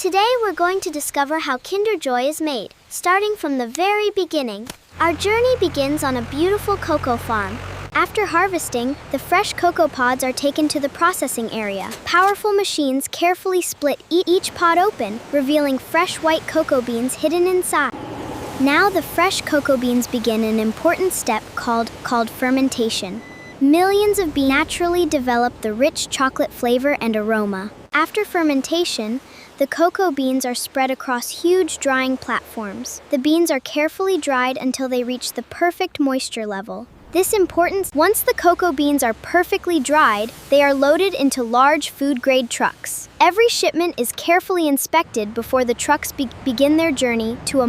Today we're going to discover how Kinder Joy is made, starting from the very beginning. Our journey begins on a beautiful cocoa farm. After harvesting, the fresh cocoa pods are taken to the processing area. Powerful machines carefully split each pod open, revealing fresh white cocoa beans hidden inside. Now the fresh cocoa beans begin an important step called fermentation. Millions of beans naturally develop the rich chocolate flavor and aroma. After fermentation, the cocoa beans are spread across huge drying platforms. The beans are carefully dried until they reach the perfect moisture level. Once the cocoa beans are perfectly dried, they are loaded into large food-grade trucks. Every shipment is carefully inspected before the trucks begin their journey to a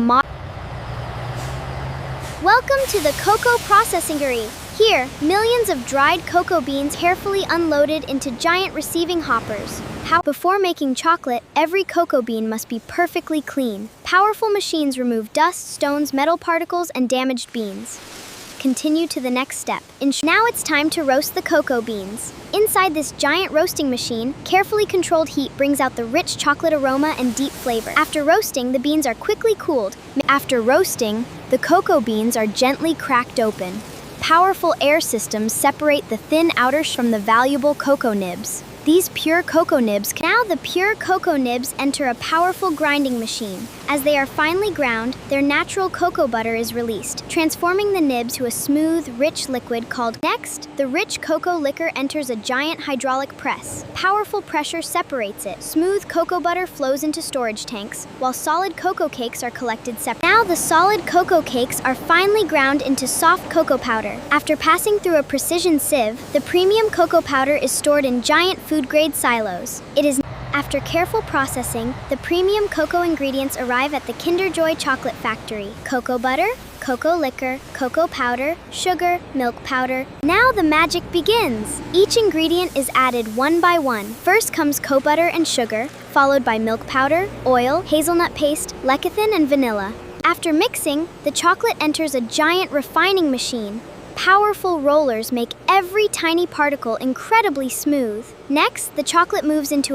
Welcome to the cocoa processing area. Here, millions of dried cocoa beans carefully unloaded into giant receiving hoppers. Before making chocolate, every cocoa bean must be perfectly clean. Powerful machines remove dust, stones, metal particles, and damaged beans. Continue to the next step. Now it's time to roast the cocoa beans. Inside this giant roasting machine, carefully controlled heat brings out the rich chocolate aroma and deep flavor. After roasting, the beans are quickly cooled. After roasting, the cocoa beans are gently cracked open. Powerful air systems separate the thin outer from the valuable cocoa nibs. These pure cocoa nibs Now the pure cocoa nibs enter a powerful grinding machine. As they are finely ground, their natural cocoa butter is released, transforming the nibs to a smooth, rich liquid called. Next, the rich cocoa liquor enters a giant hydraulic press. Powerful pressure separates it. Smooth cocoa butter flows into storage tanks, while solid cocoa cakes are collected separately. Now the solid cocoa cakes are finely ground into soft cocoa powder. After passing through a precision sieve, the premium cocoa powder is stored in giant food-grade silos. After careful processing, the premium cocoa ingredients arrive at the Kinder Joy chocolate factory. Cocoa butter, cocoa liquor, cocoa powder, sugar, milk powder. Now the magic begins. Each ingredient is added one by one. First comes cocoa butter and sugar, followed by milk powder, oil, hazelnut paste, lecithin, and vanilla. After mixing, the chocolate enters a giant refining machine. Powerful rollers make every tiny particle incredibly smooth. Next, the chocolate moves into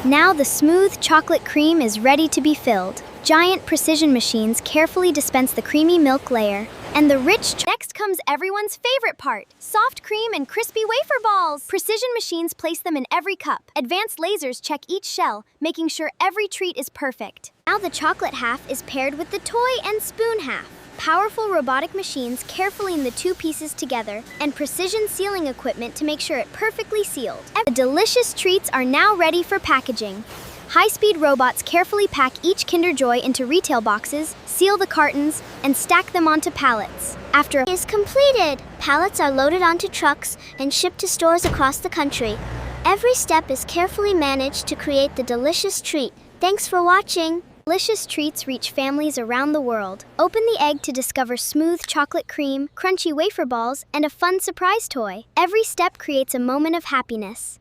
Now the smooth chocolate cream is ready to be filled. Giant precision machines carefully dispense the creamy milk layer. And the Next comes everyone's favorite part, soft cream and crispy wafer balls. Precision machines place them in every cup. Advanced lasers check each shell, making sure every treat is perfect. Now the chocolate half is paired with the toy and spoon half. Powerful robotic machines carefully in the two pieces together, and precision sealing equipment to make sure it perfectly sealed. The delicious treats are now ready for packaging. High-speed robots carefully pack each Kinder Joy into retail boxes, seal the cartons, and stack them onto pallets. After is completed, pallets are loaded onto trucks and shipped to stores across the country. Every step is carefully managed to create the delicious treat. Thanks for watching. Delicious treats reach families around the world. Open the egg to discover smooth chocolate cream, crunchy wafer balls, and a fun surprise toy. Every step creates a moment of happiness.